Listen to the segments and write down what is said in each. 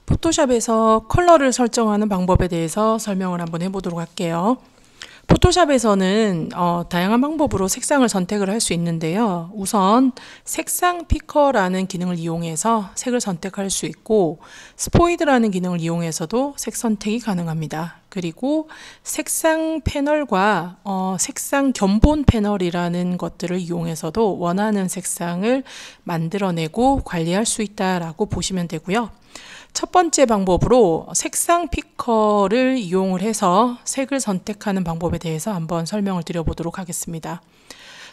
포토샵에서 컬러를 설정하는 방법에 대해서 설명을 한번 해보도록 할게요. 포토샵에서는 다양한 방법으로 색상을 선택을 할 수 있는데요. 우선 색상 피커라는 기능을 이용해서 색을 선택할 수 있고, 스포이드라는 기능을 이용해서도 색 선택이 가능합니다. 그리고 색상 패널과 색상 견본 패널이라는 것들을 이용해서도 원하는 색상을 만들어내고 관리할 수 있다라고 보시면 되고요. 첫 번째 방법으로 색상 피커를 이용을 해서 색을 선택하는 방법에 대해서 한번 설명을 드려보도록 하겠습니다.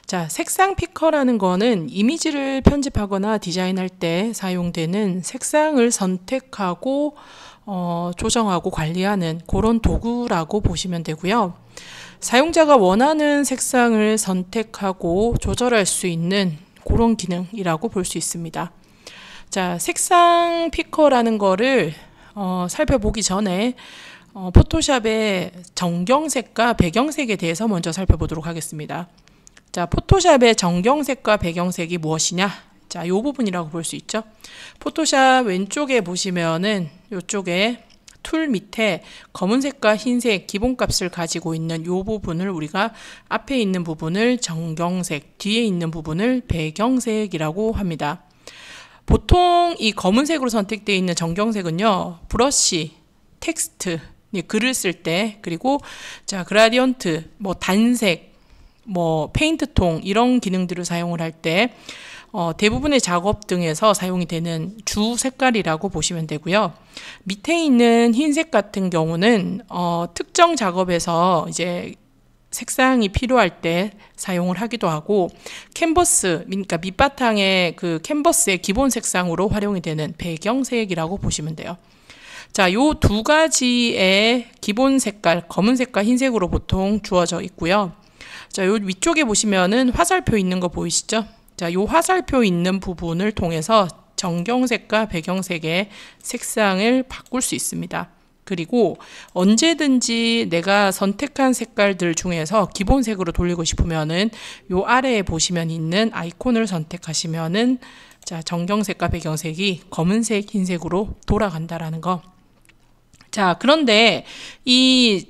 자, 색상 피커라는 거는 이미지를 편집하거나 디자인할 때 사용되는 색상을 선택하고 조정하고 관리하는 그런 도구라고 보시면 되고요. 사용자가 원하는 색상을 선택하고 조절할 수 있는 그런 기능이라고 볼 수 있습니다. 자, 색상 피커라는 거를 살펴보기 전에 포토샵의 정경색과 배경색에 대해서 먼저 살펴보도록 하겠습니다. 자, 포토샵의 정경색과 배경색이 무엇이냐? 자, 이 부분이라고 볼 수 있죠. 포토샵 왼쪽에 보시면은 이쪽에 툴 밑에 검은색과 흰색 기본값을 가지고 있는 이 부분을 우리가 앞에 있는 부분을 정경색, 뒤에 있는 부분을 배경색이라고 합니다. 보통 이 검은색으로 선택되어 있는 정경색은요, 브러쉬, 텍스트, 글을 쓸 때, 그리고 자, 그라디언트, 단색, 페인트통 이런 기능들을 사용을 할 때 대부분의 작업 등에서 사용이 되는 주 색깔이라고 보시면 되고요. 밑에 있는 흰색 같은 경우는 특정 작업에서 이제 색상이 필요할 때 사용을 하기도 하고, 캔버스, 그러니까 밑바탕의 그 캔버스의 기본 색상으로 활용이 되는 배경색이라고 보시면 돼요. 자, 요 두 가지의 기본 색깔, 검은색과 흰색으로 보통 주어져 있고요. 자, 요 위쪽에 보시면은 화살표 있는 거 보이시죠? 자, 요 화살표 있는 부분을 통해서 정경색과 배경색의 색상을 바꿀 수 있습니다. 그리고 언제든지 내가 선택한 색깔들 중에서 기본색으로 돌리고 싶으면은 요 아래에 보시면 있는 아이콘을 선택하시면은 자, 정경색과 배경색이 검은색, 흰색으로 돌아간다라는 거. 자, 그런데 이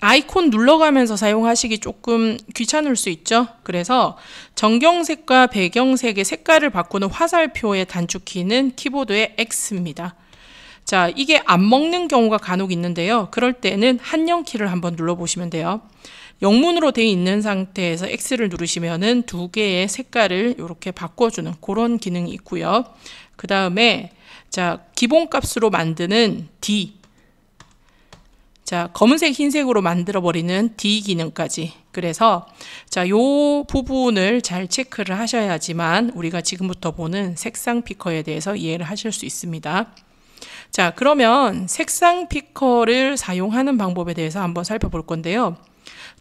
아이콘 눌러가면서 사용하시기 조금 귀찮을 수 있죠. 그래서 정경색과 배경색의 색깔을 바꾸는 화살표의 단축키는 키보드의 X입니다. 자, 이게 안 먹는 경우가 간혹 있는데요. 그럴 때는 한영키를 한번 눌러보시면 돼요. 영문으로 되어 있는 상태에서 X를 누르시면은 두 개의 색깔을 이렇게 바꿔주는 그런 기능이 있고요. 그 다음에 자, 기본값으로 만드는 D. 자, 검은색, 흰색으로 만들어버리는 D 기능까지. 그래서 자, 요 부분을 잘 체크를 하셔야지만 우리가 지금부터 보는 색상 피커에 대해서 이해를 하실 수 있습니다. 자, 그러면 색상 피커를 사용하는 방법에 대해서 한번 살펴볼 건데요.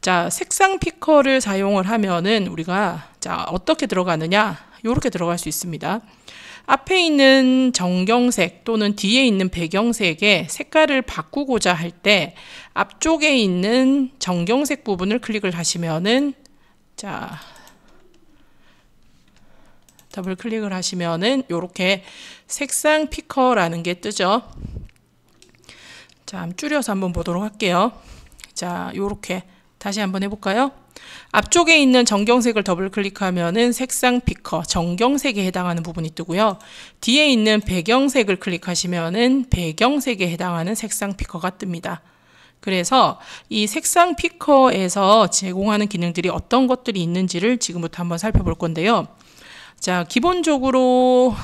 자, 색상 피커를 사용을 하면은 우리가 자, 어떻게 들어가느냐? 이렇게 들어갈 수 있습니다. 앞에 있는 정경색 또는 뒤에 있는 배경색의 색깔을 바꾸고자 할 때 앞쪽에 있는 정경색 부분을 클릭을 하시면은 자, 더블 클릭을 하시면은 이렇게 색상 피커라는 게 뜨죠. 자, 줄여서 한번 보도록 할게요. 자, 이렇게 다시 한번 해볼까요? 앞쪽에 있는 정경색을 더블 클릭하면은 색상 피커, 정경색에 해당하는 부분이 뜨고요. 뒤에 있는 배경색을 클릭하시면은 배경색에 해당하는 색상 피커가 뜹니다. 그래서 이 색상 피커에서 제공하는 기능들이 어떤 것들이 있는지를 지금부터 한번 살펴볼 건데요. 자, 기본적으로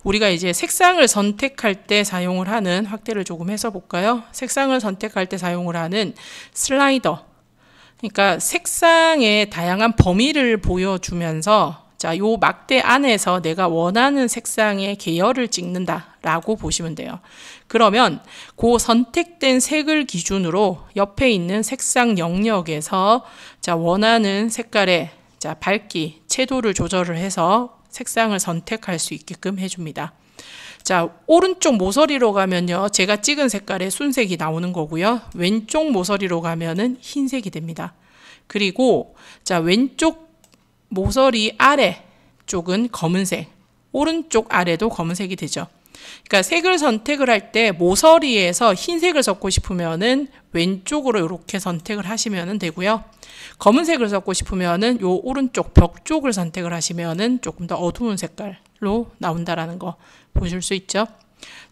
우리가 이제 색상을 선택할 때 사용을 하는, 확대를 조금 해서 볼까요? 색상을 선택할 때 사용을 하는 슬라이더. 그러니까 색상의 다양한 범위를 보여주면서 자, 요 막대 안에서 내가 원하는 색상의 계열을 찍는다라고 보시면 돼요. 그러면 그 선택된 색을 기준으로 옆에 있는 색상 영역에서 자, 원하는 색깔의 자, 밝기, 채도를 조절을 해서 색상을 선택할 수 있게끔 해줍니다. 자, 오른쪽 모서리로 가면요, 제가 찍은 색깔의 순색이 나오는 거고요. 왼쪽 모서리로 가면은 흰색이 됩니다. 그리고 자, 왼쪽 모서리 아래 쪽은 검은색, 오른쪽 아래도 검은색이 되죠. 그러니까 색을 선택을 할 때 모서리에서 흰색을 섞고 싶으면은 왼쪽으로 이렇게 선택을 하시면 되고요. 검은색을 섞고 싶으면은 요 오른쪽 벽 쪽을 선택을 하시면은 조금 더 어두운 색깔로 나온다라는 거 보실 수 있죠.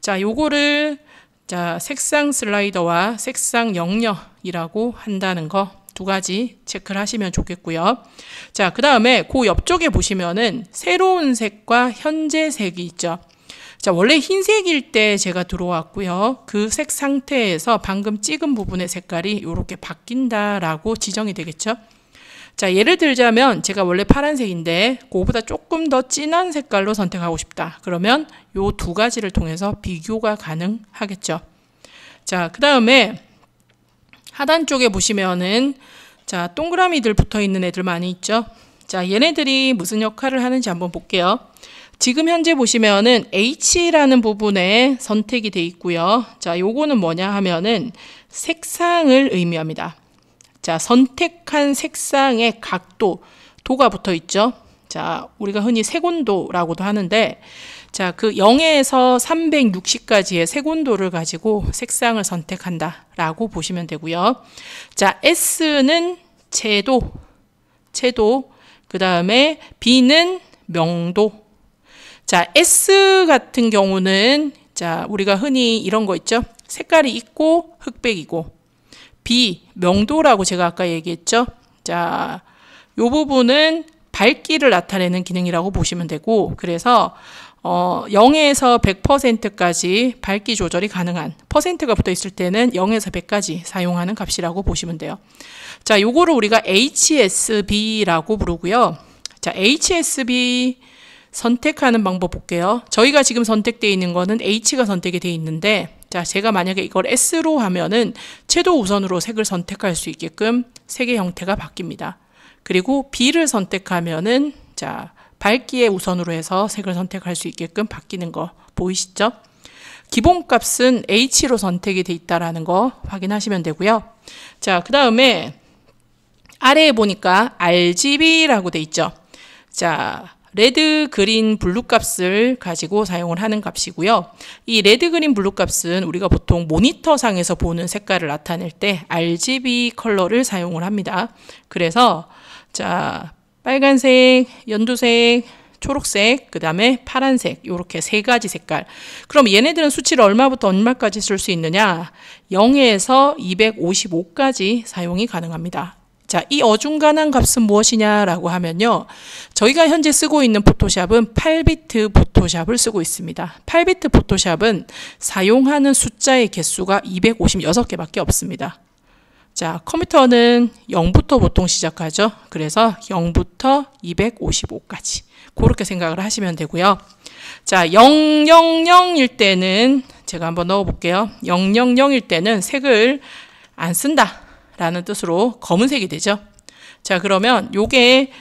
자, 요거를 자, 색상 슬라이더와 색상 영역이라고 한다는 거 두 가지 체크를 하시면 좋겠고요. 자, 그 다음에 그 옆쪽에 보시면은 새로운 색과 현재 색이 있죠. 자, 원래 흰색일 때 제가 들어왔고요. 그 색 상태에서 방금 찍은 부분의 색깔이 이렇게 바뀐다라고 지정이 되겠죠. 자, 예를 들자면 제가 원래 파란색인데 그거보다 조금 더 진한 색깔로 선택하고 싶다. 그러면 요 두 가지를 통해서 비교가 가능하겠죠. 자, 그 다음에 하단 쪽에 보시면은 자, 동그라미들 붙어 있는 애들 많이 있죠. 자, 얘네들이 무슨 역할을 하는지 한번 볼게요. 지금 현재 보시면은 H라는 부분에 선택이 되어 있고요. 자, 요거는 뭐냐 하면은 색상을 의미합니다. 자, 선택한 색상의 각도, 도가 붙어 있죠. 자, 우리가 흔히 색온도라고도 하는데, 자, 그 0에서 360까지의 색온도를 가지고 색상을 선택한다라고 보시면 되고요. 자, S는 채도, 그 다음에 B는 명도. 자, S 같은 경우는 자, 우리가 흔히 이런 거 있죠. 색깔이 있고 흑백이고. B, 명도라고 제가 아까 얘기했죠. 자, 요 부분은 밝기를 나타내는 기능이라고 보시면 되고, 그래서 0에서 100%까지 밝기 조절이 가능한, 퍼센트가 붙어 있을 때는 0에서 100까지 사용하는 값이라고 보시면 돼요. 자, 요거를 우리가 HSB라고 부르고요. 자, HSB 선택하는 방법 볼게요. 저희가 지금 선택되어 있는 거는 H가 선택이 되어 있는데, 자, 제가 만약에 이걸 S로 하면은 채도 우선으로 색을 선택할 수 있게끔 색의 형태가 바뀝니다. 그리고 B를 선택하면은 자, 밝기의 우선으로 해서 색을 선택할 수 있게끔 바뀌는 거 보이시죠? 기본값은 H로 선택이 되어 있다는 거 확인하시면 되고요. 자, 그 다음에 아래에 보니까 RGB라고 되어 있죠. 자, 레드, 그린, 블루 값을 가지고 사용을 하는 값이고요. 이 레드, 그린, 블루 값은 우리가 보통 모니터상에서 보는 색깔을 나타낼 때 RGB 컬러를 사용을 합니다. 그래서 자, 빨간색, 연두색, 초록색, 그 다음에 파란색, 이렇게 세 가지 색깔. 그럼 얘네들은 수치를 얼마부터 얼마까지 쓸 수 있느냐? 0에서 255까지 사용이 가능합니다. 자, 이 어중간한 값은 무엇이냐라고 하면요. 저희가 현재 쓰고 있는 포토샵은 8비트 포토샵을 쓰고 있습니다. 8비트 포토샵은 사용하는 숫자의 개수가 256개밖에 없습니다. 자, 컴퓨터는 0부터 보통 시작하죠. 그래서 0부터 255까지. 그렇게 생각을 하시면 되고요. 자, 000일 때는 제가 한번 넣어 볼게요. 000일 때는 색을 안 쓴다 라는 뜻으로 검은색이 되죠. 자, 그러면 요게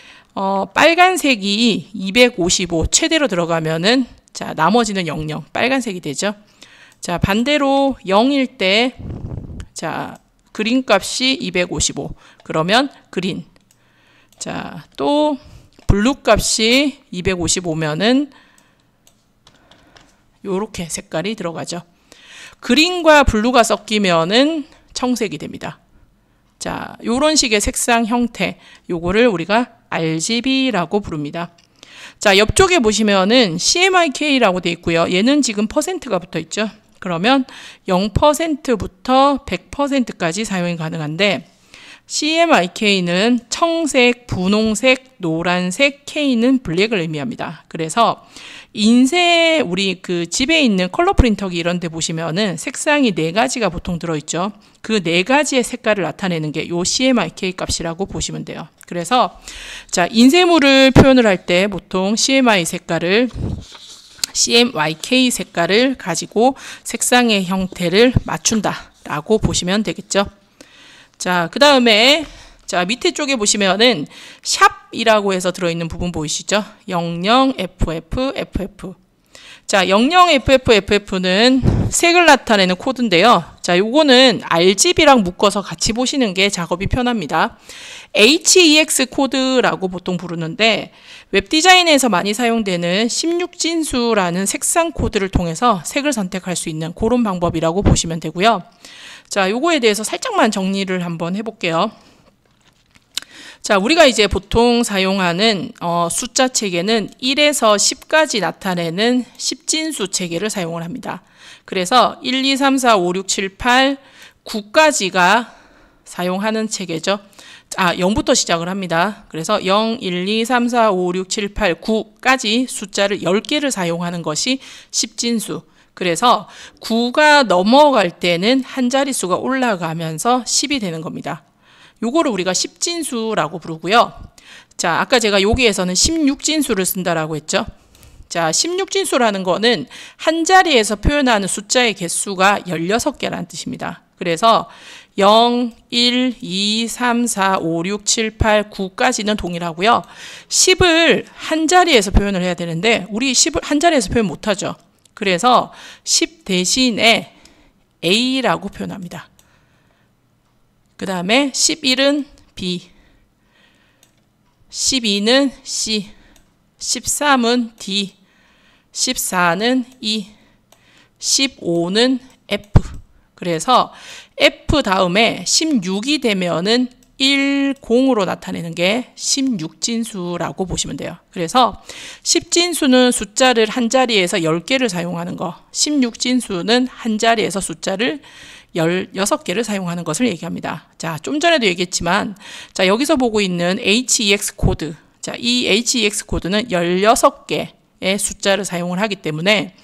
빨간색이 255 최대로 들어가면은 자, 나머지는 00 빨간색이 되죠. 자, 반대로 0일 때 자, 그린 값이 255 그러면 그린. 자, 또 블루 값이 255면은 요렇게 색깔이 들어가죠. 그린과 블루가 섞이면은 청색이 됩니다. 자, 요런 식의 색상 형태, 요거를 우리가 RGB라고 부릅니다. 자, 옆쪽에 보시면은 CMYK라고 되어 있고요. 얘는 지금 퍼센트가 붙어 있죠. 그러면 0%부터 100%까지 사용이 가능한데, CMYK는 청색, 분홍색, 노란색, K는 블랙을 의미합니다. 그래서 인쇄 우리 그 집에 있는 컬러 프린터기 이런 데 보시면은 색상이 4가지가 보통 들어있죠. 그 4가지의 색깔을 나타내는 게 요 CMYK 값이라고 보시면 돼요. 그래서 자, 인쇄물을 표현을 할 때 보통 CMYK 색깔을 가지고 색상의 형태를 맞춘다라고 보시면 되겠죠. 자, 그 다음에 자, 밑에 쪽에 보시면은 샵이라고 해서 들어있는 부분 보이시죠? 00FFFF. 자, 00FFFF는 색을 나타내는 코드인데요. 자, 요거는 RGB랑 묶어서 같이 보시는 게 작업이 편합니다. HEX 코드라고 보통 부르는데 웹 디자인에서 많이 사용되는 16진수라는 색상 코드를 통해서 색을 선택할 수 있는 그런 방법이라고 보시면 되고요. 자, 요거에 대해서 살짝만 정리를 한번 해볼게요. 자, 우리가 이제 보통 사용하는 숫자 체계는 1에서 10까지 나타내는 10진수 체계를 사용을 합니다. 그래서 1, 2, 3, 4, 5, 6, 7, 8, 9까지가 사용하는 체계죠. 0부터 시작을 합니다. 그래서 0, 1, 2, 3, 4, 5, 6, 7, 8, 9까지 숫자를 10개를 사용하는 것이 10진수. 그래서 9가 넘어갈 때는 한 자릿수가 올라가면서 10이 되는 겁니다. 요거를 우리가 10진수라고 부르고요. 자, 아까 제가 여기에서는 16진수를 쓴다라고 했죠. 자, 16진수라는 거는 한 자리에서 표현하는 숫자의 개수가 16개라는 뜻입니다. 그래서 0, 1, 2, 3, 4, 5, 6, 7, 8, 9까지는 동일하고요. 10을 한 자리에서 표현을 해야 되는데 우리 10을 한 자리에서 표현 못하죠. 그래서 10 대신에 A라고 표현합니다. 그 다음에 11은 B, 12는 C, 13은 D, 14는 E, 15는 F. 그래서 F 다음에 16이 되면은 10으로 나타내는 게 16진수라고 보시면 돼요. 그래서 10진수는 숫자를 한 자리에서 10개를 사용하는 거, 16진수는 한 자리에서 숫자를 16개를 사용하는 것을 얘기합니다. 자, 좀 전에도 얘기했지만, 자, 여기서 보고 있는 HEX 코드. 자, 이 HEX 코드는 16개의 숫자를 사용을 하기 때문에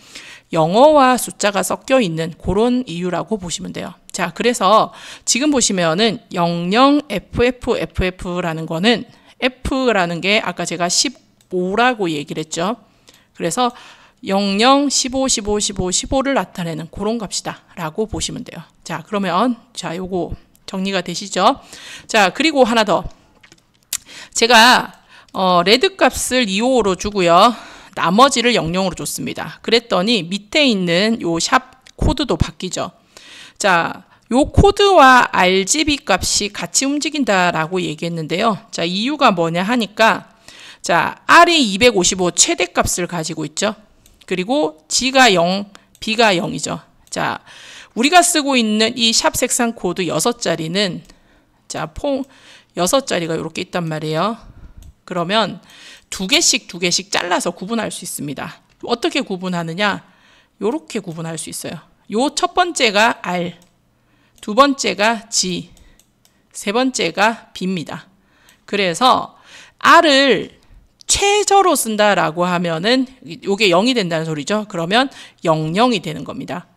영어와 숫자가 섞여 있는 그런 이유라고 보시면 돼요. 자, 그래서 지금 보시면은 00FFFF라는 거는 F라는 게 아까 제가 15라고 얘기를 했죠. 그래서 00, 15, 15, 15, 15를 나타내는 그런 값이다 라고 보시면 돼요. 자, 그러면 자, 요거 정리가 되시죠? 자, 그리고 하나 더. 제가 레드 값을 255로 주고요. 나머지를 00으로 줬습니다. 그랬더니 밑에 있는 요 샵 코드도 바뀌죠. 자, 요 코드와 RGB 값이 같이 움직인다라고 얘기했는데요. 자, 이유가 뭐냐 하니까 자, R이 255 최대값을 가지고 있죠. 그리고 G가 0, B가 0이죠. 자, 우리가 쓰고 있는 이 샵 색상 코드 6자리는 자, 6자리가 이렇게 있단 말이에요. 그러면 두 개씩 잘라서 구분할 수 있습니다. 어떻게 구분하느냐? 이렇게 구분할 수 있어요. 요 첫 번째가 R, 두 번째가 G, 세 번째가 B입니다. 그래서 R을 최저로 쓴다라고 하면은 이게 0이 된다는 소리죠. 그러면 00이 되는 겁니다.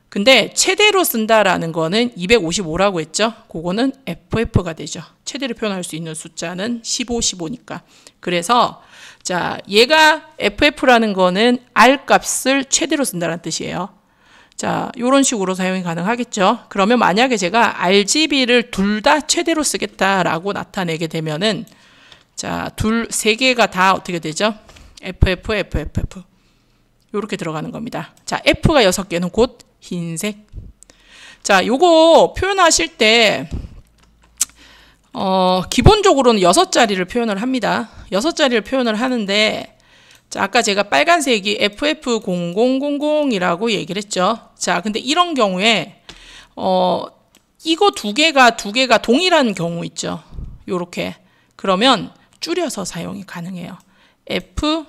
근데 최대로 쓴다라는 거는 255라고 했죠. 그거는 FF가 되죠. 최대로 표현할 수 있는 숫자는 15, 15니까. 그래서 자, 얘가 FF라는 거는 R 값을 최대로 쓴다는 뜻이에요. 자, 이런 식으로 사용이 가능하겠죠. 그러면 만약에 제가 RGB를 둘 다 최대로 쓰겠다라고 나타내게 되면은 자, 세 개가 다 어떻게 되죠? FF, FFF. 이렇게 들어가는 겁니다. 자, F가 6개는 곧 흰색. 자, 요거 표현하실 때 기본적으로는 6자리를 표현을 합니다. 6자리를 표현을 하는데 자, 아까 제가 빨간색이 FF0000이라고 얘기를 했죠. 자, 근데 이런 경우에 이거 두 개가 동일한 경우 있죠. 요렇게. 그러면 줄여서 사용이 가능해요. F00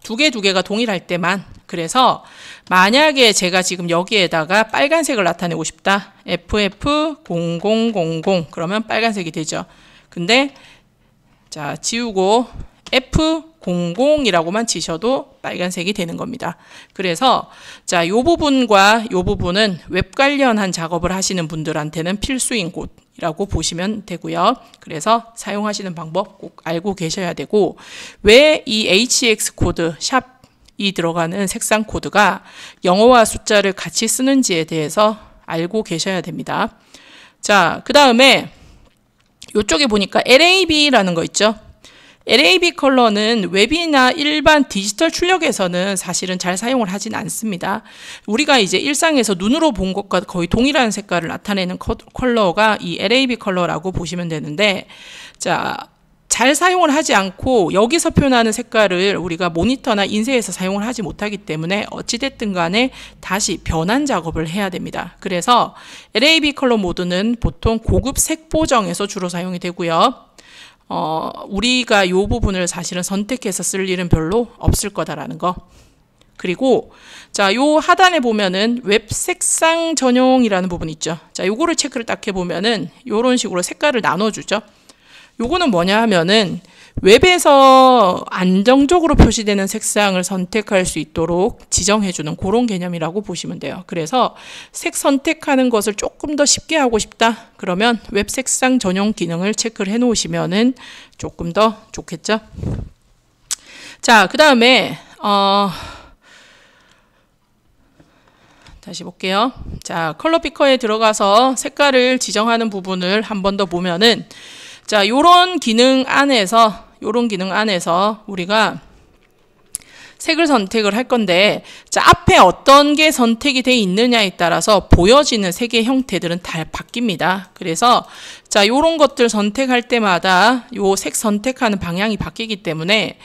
두 개가 동일할 때만. 그래서 만약에 제가 지금 여기에다가 빨간색을 나타내고 싶다. FF0000 그러면 빨간색이 되죠. 근데 자, 지우고 F00이라고만 치셔도 빨간색이 되는 겁니다. 그래서 자, 요 부분과 요 부분은 웹 관련한 작업을 하시는 분들한테는 필수인 곳이라고 보시면 되고요. 그래서 사용하시는 방법 꼭 알고 계셔야 되고, 왜 이 HEX 코드 샵이 들어가는 색상 코드가 영어와 숫자를 같이 쓰는지에 대해서 알고 계셔야 됩니다. 자, 그 다음에 이쪽에 보니까 LAB라는 거 있죠. LAB 컬러는 웹이나 일반 디지털 출력에서는 사실은 잘 사용을 하진 않습니다. 우리가 이제 일상에서 눈으로 본 것과 거의 동일한 색깔을 나타내는 컬러가 이 LAB 컬러라고 보시면 되는데, 자, 잘 사용을 하지 않고 여기서 표현하는 색깔을 우리가 모니터나 인쇄에서 사용을 하지 못하기 때문에 어찌됐든 간에 다시 변환 작업을 해야 됩니다. 그래서 LAB 컬러 모드는 보통 고급 색 보정에서 주로 사용이 되고요. 우리가 이 부분을 사실은 선택해서 쓸 일은 별로 없을 거다라는 거. 그리고 자, 요 하단에 보면은 웹 색상 전용이라는 부분 있죠. 자, 요거를 체크를 딱 해보면은 요런 식으로 색깔을 나눠주죠. 요거는 뭐냐 하면은 웹에서 안정적으로 표시되는 색상을 선택할 수 있도록 지정해주는 그런 개념이라고 보시면 돼요. 그래서 색 선택하는 것을 조금 더 쉽게 하고 싶다. 그러면 웹 색상 전용 기능을 체크를 해 놓으시면은 조금 더 좋겠죠. 자, 그 다음에 다시 볼게요. 자, 컬러 피커에 들어가서 색깔을 지정하는 부분을 한 번 더 보면은, 자, 요런 기능 안에서 우리가 색을 선택을 할 건데, 자, 앞에 어떤 게 선택이 돼 있느냐에 따라서 보여지는 색의 형태들은 다 바뀝니다. 그래서 자, 요런 것들 선택할 때마다 요 색 선택하는 방향이 바뀌기 때문에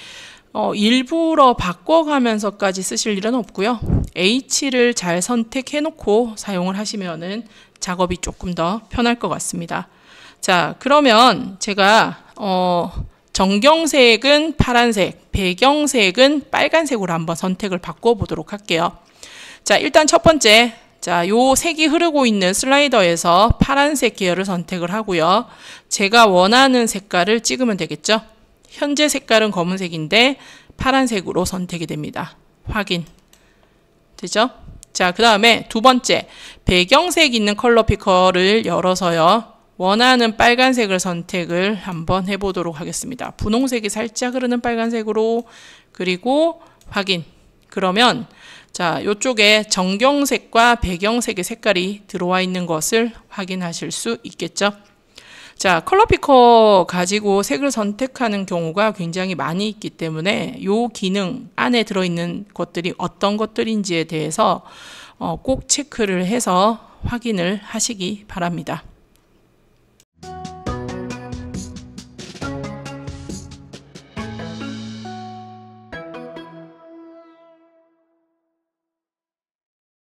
일부러 바꿔가면서까지 쓰실 일은 없고요. H를 잘 선택해 놓고 사용을 하시면은 작업이 조금 더 편할 것 같습니다. 자, 그러면 제가 정경색은 파란색, 배경색은 빨간색으로 한번 선택을 바꿔보도록 할게요. 자, 일단 첫 번째, 자, 요 색이 흐르고 있는 슬라이더에서 파란색 계열을 선택을 하고요. 제가 원하는 색깔을 찍으면 되겠죠. 현재 색깔은 검은색인데 파란색으로 선택이 됩니다. 확인. 되죠? 자, 그 다음에 두 번째, 배경색 있는 컬러 피커를 열어서요. 원하는 빨간색을 선택을 한번 해보도록 하겠습니다. 분홍색이 살짝 흐르는 빨간색으로, 그리고 확인. 그러면 자, 요쪽에 정경색과 배경색의 색깔이 들어와 있는 것을 확인하실 수 있겠죠. 자, 컬러 피커 가지고 색을 선택하는 경우가 굉장히 많이 있기 때문에 요 기능 안에 들어있는 것들이 어떤 것들인지에 대해서 꼭 체크를 해서 확인을 하시기 바랍니다.